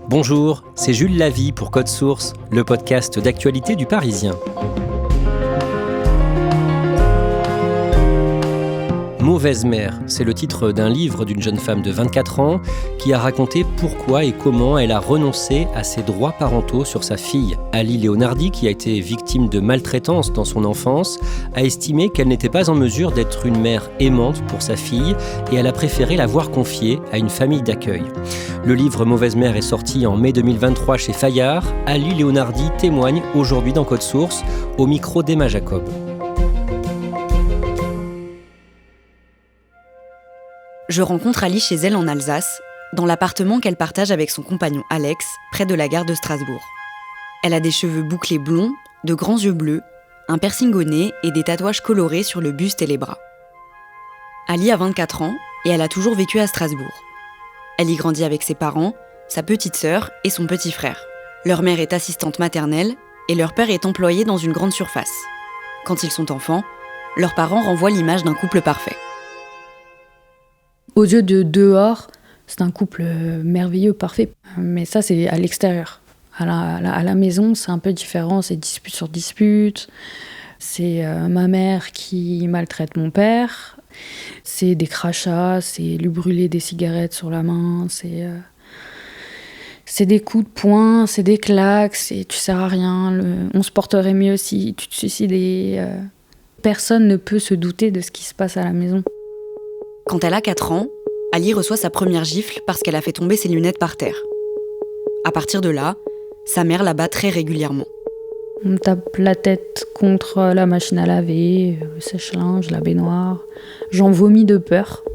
Bonjour, c'est Jules Lavie pour Code Source, le podcast d'actualité du Parisien. Mauvaise mère, c'est le titre d'un livre d'une jeune femme de 24 ans qui a raconté pourquoi et comment elle a renoncé à ses droits parentaux sur sa fille. Ali Leonardi, qui a été victime de maltraitance dans son enfance, a estimé qu'elle n'était pas en mesure d'être une mère aimante pour sa fille et elle a préféré la voir confiée à une famille d'accueil. Le livre Mauvaise mère est sorti en mai 2023 chez Fayard. Ali Leonardi témoigne aujourd'hui dans Code Source au micro d'Emma Jacob. Je rencontre Ali chez elle en Alsace, dans l'appartement qu'elle partage avec son compagnon Alex, près de la gare de Strasbourg. Elle a des cheveux bouclés blonds, de grands yeux bleus, un piercing au nez et des tatouages colorés sur le buste et les bras. Ali a 24 ans et elle a toujours vécu à Strasbourg. Elle y grandit avec ses parents, sa petite sœur et son petit frère. Leur mère est assistante maternelle et leur père est employé dans une grande surface. Quand ils sont enfants, leurs parents renvoient l'image d'un couple parfait. Aux yeux de dehors, c'est un couple merveilleux, parfait. Mais ça, c'est à l'extérieur. À la maison, c'est un peu différent. C'est dispute sur dispute. C'est ma mère qui maltraite mon père. C'est des crachats, c'est lui brûler des cigarettes sur la main. C'est des coups de poing, c'est des claques. Tu sers à rien. On se porterait mieux si tu te suicidais. Personne ne peut se douter de ce qui se passe à la maison. Quand elle a 4 ans, Ali reçoit sa première gifle parce qu'elle a fait tomber ses lunettes par terre. À partir de là, sa mère la bat très régulièrement. On me tape la tête contre la machine à laver, le sèche-linge, la baignoire. J'en vomis de peur.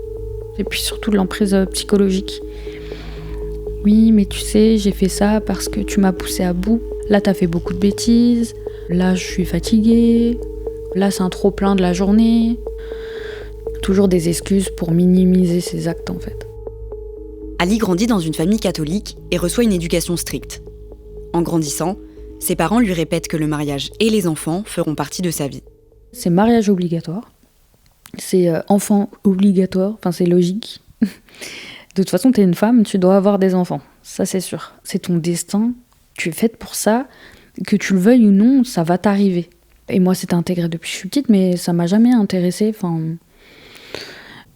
Et puis surtout de l'emprise psychologique. Oui, mais tu sais, j'ai fait ça parce que tu m'as poussée à bout. Là, t'as fait beaucoup de bêtises. Là, je suis fatiguée. Là, c'est un trop-plein de la journée. Toujours des excuses pour minimiser ses actes, en fait. Ali grandit dans une famille catholique et reçoit une éducation stricte. En grandissant, ses parents lui répètent que le mariage et les enfants feront partie de sa vie. C'est mariage obligatoire. C'est enfant obligatoire. Enfin, c'est logique. De toute façon, t'es une femme, tu dois avoir des enfants. Ça, c'est sûr. C'est ton destin. Tu es faite pour ça. Que tu le veuilles ou non, ça va t'arriver. Et moi, c'était intégré depuis que je suis petite, mais ça m'a jamais intéressée. Enfin...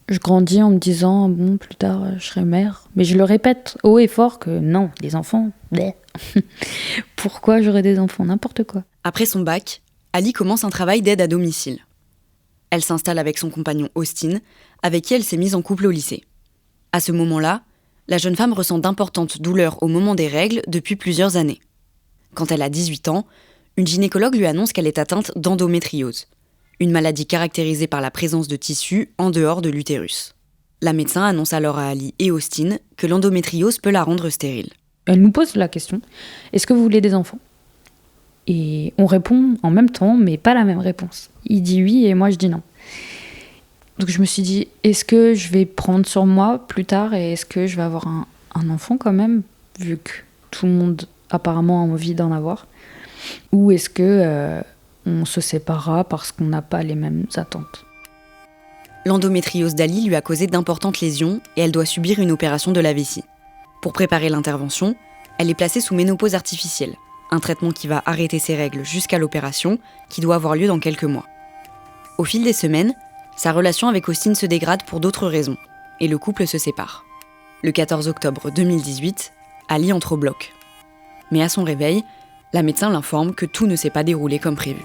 Je grandis en me disant, bon, plus tard, je serai mère. Mais je le répète haut et fort que non, les enfants, bleh. Pourquoi j'aurais des enfants? N'importe quoi. Après son bac, Ali commence un travail d'aide à domicile. Elle s'installe avec son compagnon Austin, avec qui elle s'est mise en couple au lycée. À ce moment-là, la jeune femme ressent d'importantes douleurs au moment des règles depuis plusieurs années. Quand elle a 18 ans, une gynécologue lui annonce qu'elle est atteinte d'endométriose. Une maladie caractérisée par la présence de tissus en dehors de l'utérus. La médecin annonce alors à Ali et Austin que l'endométriose peut la rendre stérile. Elle nous pose la question, est-ce que vous voulez des enfants? Et on répond en même temps, mais pas la même réponse. Il dit oui et moi je dis non. Donc je me suis dit, est-ce que je vais prendre sur moi plus tard et est-ce que je vais avoir un enfant quand même, vu que tout le monde apparemment a envie d'en avoir? Ou est-ce que... on se séparera parce qu'on n'a pas les mêmes attentes. L'endométriose d'Ali lui a causé d'importantes lésions et elle doit subir une opération de la vessie. Pour préparer l'intervention, elle est placée sous ménopause artificielle, un traitement qui va arrêter ses règles jusqu'à l'opération, qui doit avoir lieu dans quelques mois. Au fil des semaines, sa relation avec Austin se dégrade pour d'autres raisons, et le couple se sépare. Le 14 octobre 2018, Ali entre au bloc. Mais à son réveil, la médecin l'informe que tout ne s'est pas déroulé comme prévu.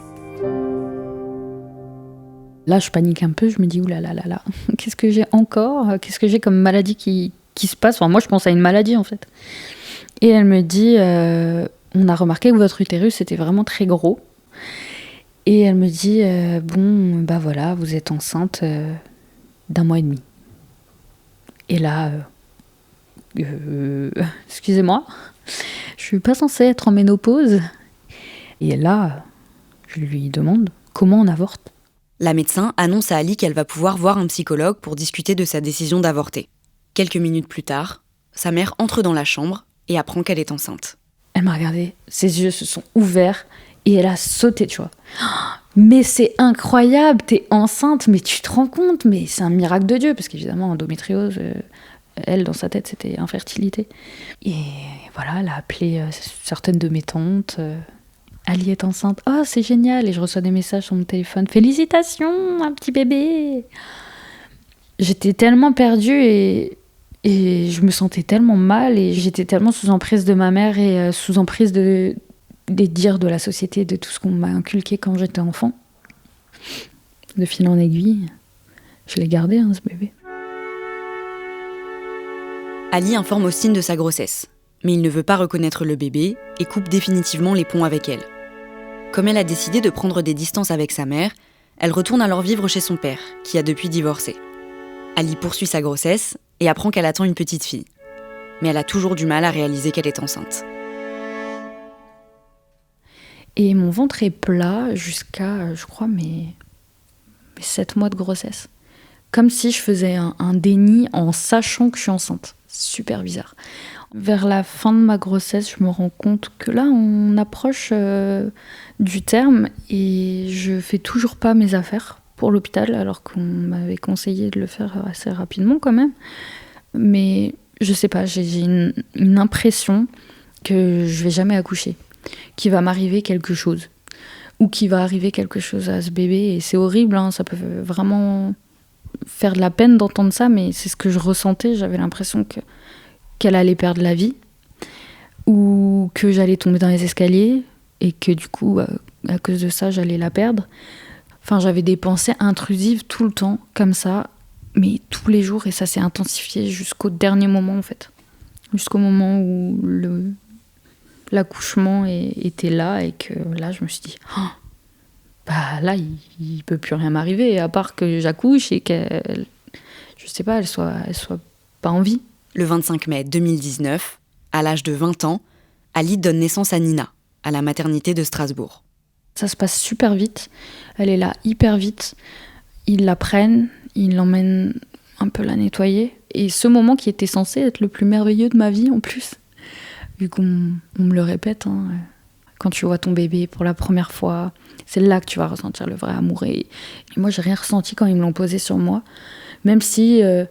Là, je panique un peu, je me dis, oulala, qu'est-ce que j'ai encore? Qu'est-ce que j'ai comme maladie qui se passe? Enfin, moi, je pense à une maladie, en fait. Et elle me dit, on a remarqué que votre utérus était vraiment très gros. Et elle me dit, bon, bah voilà, vous êtes enceinte d'1 mois et demi. Et là, excusez-moi, je suis pas censée être en ménopause. Et là, je lui demande comment on avorte. La médecin annonce à Ali qu'elle va pouvoir voir un psychologue pour discuter de sa décision d'avorter. Quelques minutes plus tard, sa mère entre dans la chambre et apprend qu'elle est enceinte. Elle m'a regardée, ses yeux se sont ouverts et elle a sauté, tu vois. Mais c'est incroyable, t'es enceinte, mais tu te rends compte, mais c'est un miracle de Dieu, parce qu'évidemment, endométriose, Elle, dans sa tête, c'était infertilité. Et voilà, elle a appelé certaines de mes tantes. Ali est enceinte. Oh, c'est génial. Et je reçois des messages sur mon téléphone. Félicitations, un petit bébé. J'étais tellement perdue et je me sentais tellement mal. Et j'étais tellement sous emprise de ma mère et sous emprise des dires de la société, de tout ce qu'on m'a inculqué quand j'étais enfant. De fil en aiguille, je l'ai gardé, ce bébé. Ali informe Austin de sa grossesse, mais il ne veut pas reconnaître le bébé et coupe définitivement les ponts avec elle. Comme elle a décidé de prendre des distances avec sa mère, elle retourne alors vivre chez son père, qui a depuis divorcé. Ali poursuit sa grossesse et apprend qu'elle attend une petite fille. Mais elle a toujours du mal à réaliser qu'elle est enceinte. Et mon ventre est plat jusqu'à, je crois, mes 7 mois de grossesse. Comme si je faisais un déni en sachant que je suis enceinte. Super bizarre. Vers la fin de ma grossesse, je me rends compte que là, on approche du terme et je fais toujours pas mes affaires pour l'hôpital, alors qu'on m'avait conseillé de le faire assez rapidement quand même. Mais je sais pas, j'ai une impression que je vais jamais accoucher, qu'il va m'arriver quelque chose, ou qu'il va arriver quelque chose à ce bébé. Et c'est horrible, ça peut vraiment faire de la peine d'entendre ça, mais c'est ce que je ressentais. J'avais l'impression qu'elle allait perdre la vie, ou que j'allais tomber dans les escaliers, et que du coup, à cause de ça, j'allais la perdre. Enfin, j'avais des pensées intrusives tout le temps, comme ça, mais tous les jours, et ça s'est intensifié jusqu'au dernier moment, en fait. Jusqu'au moment où l'accouchement était là, et que là, je me suis dit, là, il peut plus rien m'arriver, à part que j'accouche et qu'elle, je sais pas, elle soit pas en vie. Le 25 mai 2019, à l'âge de 20 ans, Ali donne naissance à Nina, à la maternité de Strasbourg. Ça se passe super vite, elle est là hyper vite. Ils la prennent, ils l'emmènent un peu la nettoyer. Et ce moment qui était censé être le plus merveilleux de ma vie en plus, vu qu'on me le répète, quand tu vois ton bébé pour la première fois, c'est là que tu vas ressentir le vrai amour. Et moi, j'ai rien ressenti quand ils me l'ont posé sur moi, même si je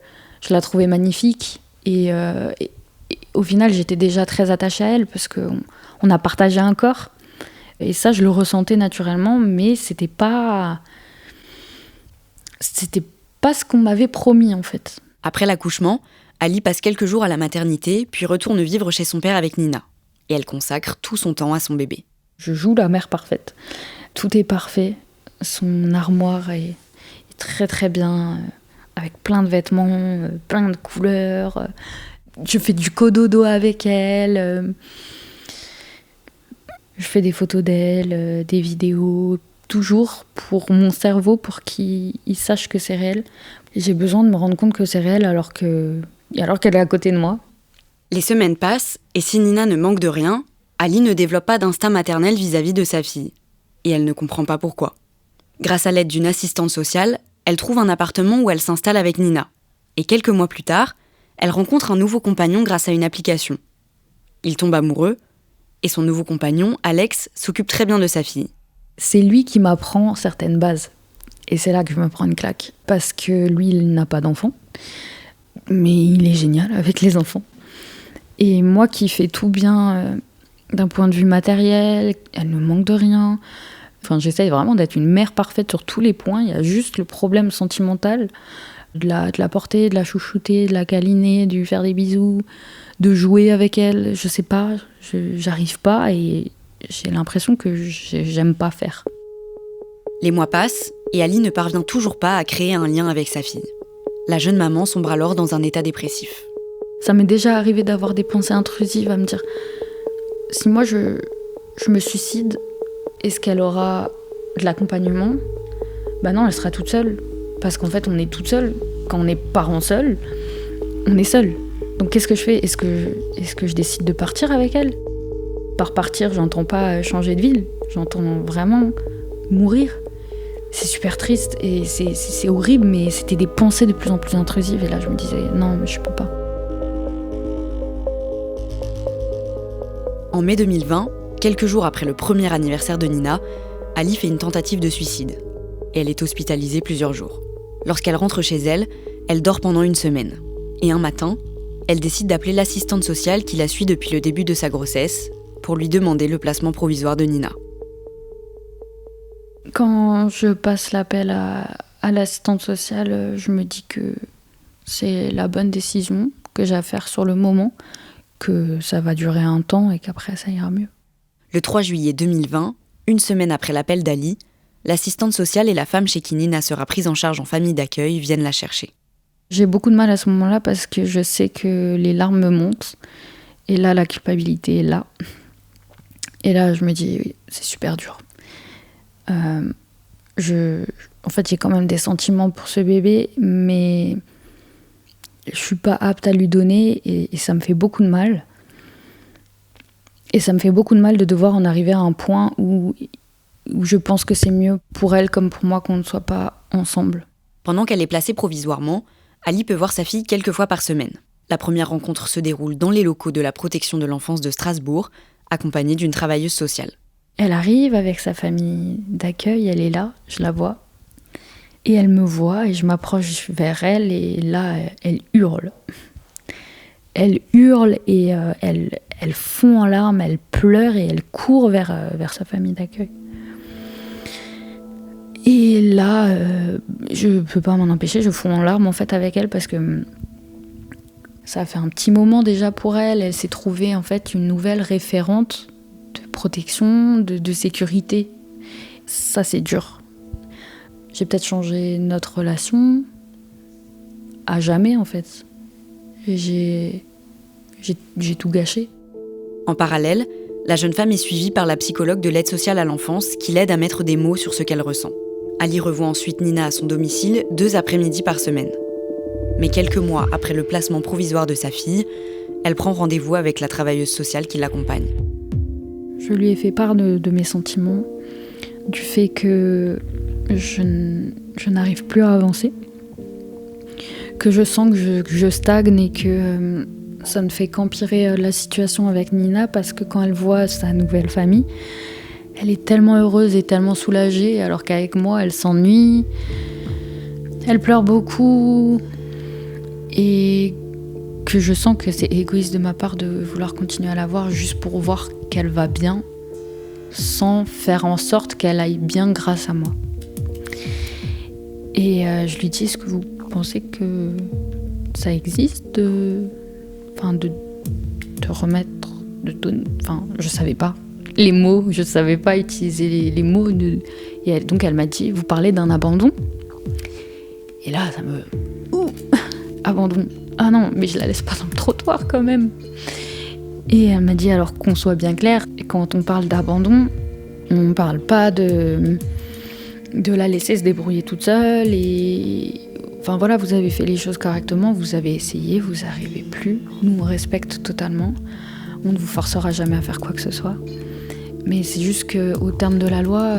la trouvais magnifique. Et au final, j'étais déjà très attachée à elle parce qu'on a partagé un corps. Et ça, je le ressentais naturellement, mais c'était pas ce qu'on m'avait promis, en fait. Après l'accouchement, Ali passe quelques jours à la maternité, puis retourne vivre chez son père avec Nina. Et elle consacre tout son temps à son bébé. Je joue la mère parfaite. Tout est parfait. Son armoire est très très bien, avec plein de vêtements, plein de couleurs. Je fais du cododo avec elle. Je fais des photos d'elle, des vidéos, toujours pour mon cerveau, pour qu'il sache que c'est réel. J'ai besoin de me rendre compte que c'est réel alors qu'elle est à côté de moi. Les semaines passent, et si Nina ne manque de rien, Ali ne développe pas d'instinct maternel vis-à-vis de sa fille. Et elle ne comprend pas pourquoi. Grâce à l'aide d'une assistante sociale, elle trouve un appartement où elle s'installe avec Nina. Et quelques mois plus tard, elle rencontre un nouveau compagnon grâce à une application. Ils tombent amoureux, et son nouveau compagnon, Alex, s'occupe très bien de sa fille. C'est lui qui m'apprend certaines bases. Et c'est là que je me prends une claque. Parce que lui, il n'a pas d'enfant. Mais il est génial avec les enfants. Et moi qui fais tout bien d'un point de vue matériel, elle ne manque de rien. Enfin, j'essaye vraiment d'être une mère parfaite sur tous les points. Il y a juste le problème sentimental de la porter, de la chouchouter, de la câliner, de lui faire des bisous, de jouer avec elle. Je sais pas, j'arrive pas et j'ai l'impression que j'aime pas faire. Les mois passent et Ali ne parvient toujours pas à créer un lien avec sa fille. La jeune maman sombre alors dans un état dépressif. Ça m'est déjà arrivé d'avoir des pensées intrusives à me dire si moi je me suicide, est-ce qu'elle aura de l'accompagnement ? Non, elle sera toute seule. Parce qu'en fait, on est toute seule. Quand on est parent seul, on est seul. Donc qu'est-ce que je fais ? Est-ce que je décide de partir avec elle ? Par partir, j'entends pas changer de ville. J'entends vraiment mourir. C'est super triste et c'est horrible, mais c'était des pensées de plus en plus intrusives. Et là, je me disais, non, mais je peux pas. En mai 2020, quelques jours après le premier anniversaire de Nina, Ali fait une tentative de suicide. Et elle est hospitalisée plusieurs jours. Lorsqu'elle rentre chez elle, elle dort pendant une semaine. Et un matin, elle décide d'appeler l'assistante sociale qui la suit depuis le début de sa grossesse pour lui demander le placement provisoire de Nina. Quand je passe l'appel à l'assistante sociale, je me dis que c'est la bonne décision que j'ai à faire sur le moment, que ça va durer un temps et qu'après ça ira mieux. Le 3 juillet 2020, une semaine après l'appel d'Ali, l'assistante sociale et la femme chez qui Nina sera prise en charge en famille d'accueil viennent la chercher. J'ai beaucoup de mal à ce moment-là parce que je sais que les larmes me montent. Et là, la culpabilité est là. Et là, je me dis, oui, c'est super dur. En fait, j'ai quand même des sentiments pour ce bébé, mais je suis pas apte à lui donner et ça me fait beaucoup de mal. Et ça me fait beaucoup de mal de devoir en arriver à un point où je pense que c'est mieux pour elle comme pour moi qu'on ne soit pas ensemble. Pendant qu'elle est placée provisoirement, Ali peut voir sa fille quelques fois par semaine. La première rencontre se déroule dans les locaux de la protection de l'enfance de Strasbourg, accompagnée d'une travailleuse sociale. Elle arrive avec sa famille d'accueil, elle est là, je la vois. Et elle me voit et je m'approche vers elle et là, elle hurle. Elle hurle et elle fond en larmes, elle pleure et elle court vers sa famille d'accueil. Et là, je peux pas m'en empêcher, je fonds en larmes en fait avec elle parce que ça a fait un petit moment déjà pour elle. Elle s'est trouvée en fait une nouvelle référente de protection, de sécurité. Ça, c'est dur. J'ai peut-être changé notre relation à jamais en fait. J'ai tout gâché. En parallèle, la jeune femme est suivie par la psychologue de l'aide sociale à l'enfance qui l'aide à mettre des mots sur ce qu'elle ressent. Ali revoit ensuite Nina à son domicile 2 après-midi par semaine. Mais quelques mois après le placement provisoire de sa fille, elle prend rendez-vous avec la travailleuse sociale qui l'accompagne. Je lui ai fait part de mes sentiments, du fait que je n'arrive plus à avancer, que je sens que je stagne et que ça ne fait qu'empirer la situation avec Nina parce que quand elle voit sa nouvelle famille, elle est tellement heureuse et tellement soulagée alors qu'avec moi, elle s'ennuie, elle pleure beaucoup et que je sens que c'est égoïste de ma part de vouloir continuer à la voir juste pour voir qu'elle va bien sans faire en sorte qu'elle aille bien grâce à moi. Et je lui dis, est-ce que vous pensez que ça existe de remettre, je savais pas les mots, je savais pas utiliser les mots. Et donc elle m'a dit, vous parlez d'un abandon? Et là, ça me... abandon. Ah non, mais je la laisse pas dans le trottoir quand même. Et elle m'a dit, alors qu'on soit bien clair, quand on parle d'abandon, on parle pas de la laisser se débrouiller toute seule et... Enfin voilà, vous avez fait les choses correctement, vous avez essayé, vous n'arrivez plus. Nous, on respecte totalement. On ne vous forcera jamais à faire quoi que ce soit. Mais c'est juste qu'au terme de la loi,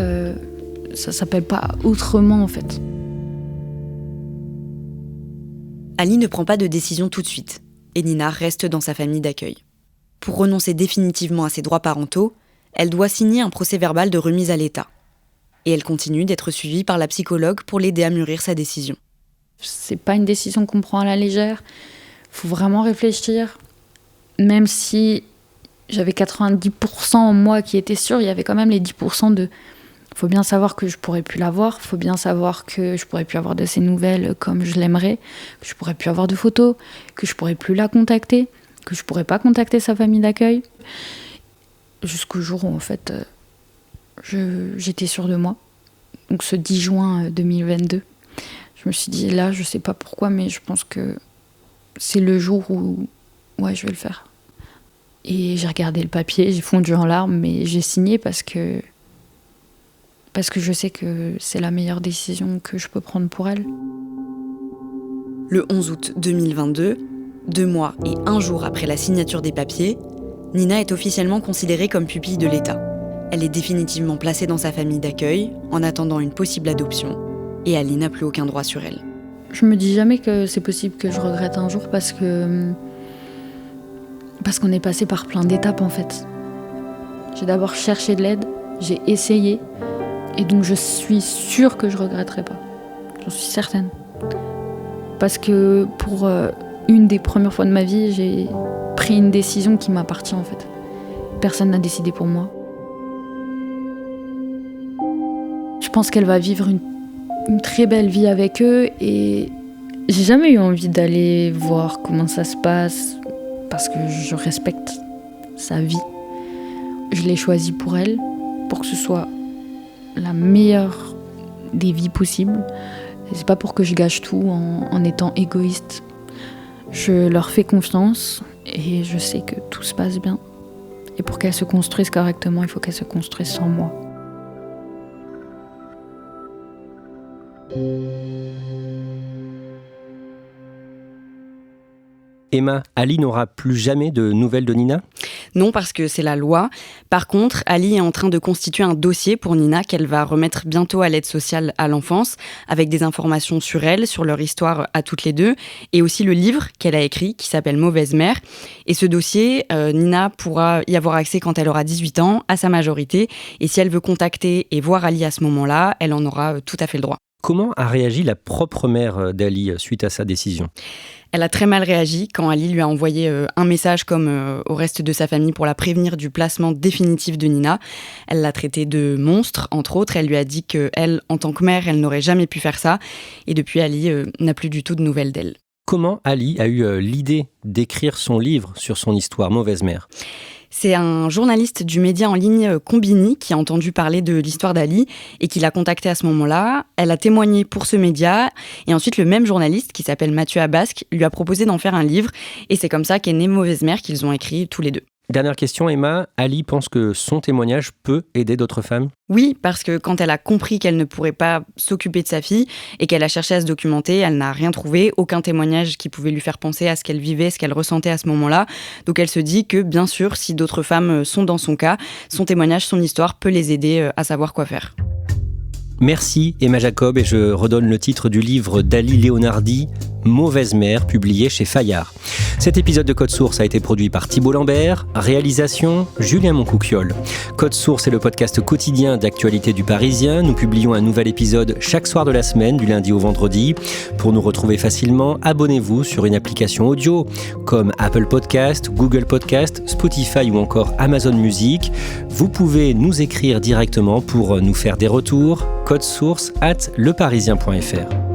ça s'appelle pas autrement en fait. Ali ne prend pas de décision tout de suite, et Nina reste dans sa famille d'accueil. Pour renoncer définitivement à ses droits parentaux, elle doit signer un procès-verbal de remise à l'État. Et elle continue d'être suivie par la psychologue pour l'aider à mûrir sa décision. C'est pas une décision qu'on prend à la légère. Faut vraiment réfléchir. Même si j'avais 90% en moi qui était sûr, il y avait quand même les 10% de... Faut bien savoir que je pourrais plus la voir, faut bien savoir que je pourrais plus avoir de ses nouvelles comme je l'aimerais, que je pourrais plus avoir de photos, que je pourrais plus la contacter, que je pourrais pas contacter sa famille d'accueil. Jusqu'au jour où en fait j'étais sûre de moi. Donc ce 10 juin 2022, je me suis dit là, je sais pas pourquoi, mais je pense que c'est le jour où ouais, je vais le faire. Et j'ai regardé le papier, j'ai fondu en larmes, mais j'ai signé parce que je sais que c'est la meilleure décision que je peux prendre pour elle. Le 11 août 2022, 2 mois et 1 jour après la signature des papiers, Nina est officiellement considérée comme pupille de l'État. Elle est définitivement placée dans sa famille d'accueil, en attendant une possible adoption, et Ali n'a plus aucun droit sur elle. Je me dis jamais que c'est possible que je regrette un jour parce qu'on est passé par plein d'étapes en fait. J'ai d'abord cherché de l'aide, j'ai essayé, et donc je suis sûre que je regretterai pas. J'en suis certaine. Parce que pour une des premières fois de ma vie, j'ai pris une décision qui m'appartient en fait. Personne n'a décidé pour moi. Je pense qu'elle va vivre une très belle vie avec eux et j'ai jamais eu envie d'aller voir comment ça se passe parce que je respecte sa vie. Je l'ai choisie pour elle, pour que ce soit la meilleure des vies possibles. Et c'est pas pour que je gâche tout en étant égoïste. Je leur fais confiance et je sais que tout se passe bien. Et pour qu'elles se construisent correctement, il faut qu'elles se construisent sans moi. Emma, Ali n'aura plus jamais de nouvelles de Nina ? Non, parce que c'est la loi. Par contre, Ali est en train de constituer un dossier pour Nina qu'elle va remettre bientôt à l'aide sociale à l'enfance, avec des informations sur elle, sur leur histoire à toutes les deux, et aussi le livre qu'elle a écrit, qui s'appelle « Mauvaise mère ». Et ce dossier, Nina pourra y avoir accès quand elle aura 18 ans, à sa majorité, et si elle veut contacter et voir Ali à ce moment-là, elle en aura tout à fait le droit. Comment a réagi la propre mère d'Ali suite à sa décision ? Elle a très mal réagi quand Ali lui a envoyé un message comme au reste de sa famille pour la prévenir du placement définitif de Nina. Elle l'a traitée de monstre, entre autres. Elle lui a dit qu'elle, en tant que mère, elle n'aurait jamais pu faire ça. Et depuis, Ali n'a plus du tout de nouvelles d'elle. Comment Ali a eu l'idée d'écrire son livre sur son histoire, Mauvaise mère ? C'est un journaliste du média en ligne Combini qui a entendu parler de l'histoire d'Ali et qui l'a contactée à ce moment-là. Elle a témoigné pour ce média et ensuite le même journaliste qui s'appelle Mathieu Abasque lui a proposé d'en faire un livre et c'est comme ça qu'est née Mauvaise mère qu'ils ont écrit tous les deux. Dernière question, Emma. Ali pense que son témoignage peut aider d'autres femmes ? Oui, parce que quand elle a compris qu'elle ne pourrait pas s'occuper de sa fille et qu'elle a cherché à se documenter, elle n'a rien trouvé, aucun témoignage qui pouvait lui faire penser à ce qu'elle vivait, ce qu'elle ressentait à ce moment-là. Donc elle se dit que, bien sûr, si d'autres femmes sont dans son cas, son témoignage, son histoire peut les aider à savoir quoi faire. Merci Emma Jacob et je redonne le titre du livre d'Ali Leonardi, Mauvaise mère, publié chez Fayard. Cet épisode de Code Source a été produit par Thibault Lambert, réalisation Julien Moncouquiol. Code Source est le podcast quotidien d'actualité du Parisien. Nous publions un nouvel épisode chaque soir de la semaine, du lundi au vendredi. Pour nous retrouver facilement, abonnez-vous sur une application audio comme Apple Podcast, Google Podcast, Spotify ou encore Amazon Music. Vous pouvez nous écrire directement pour nous faire des retours. codesource@leparisien.fr.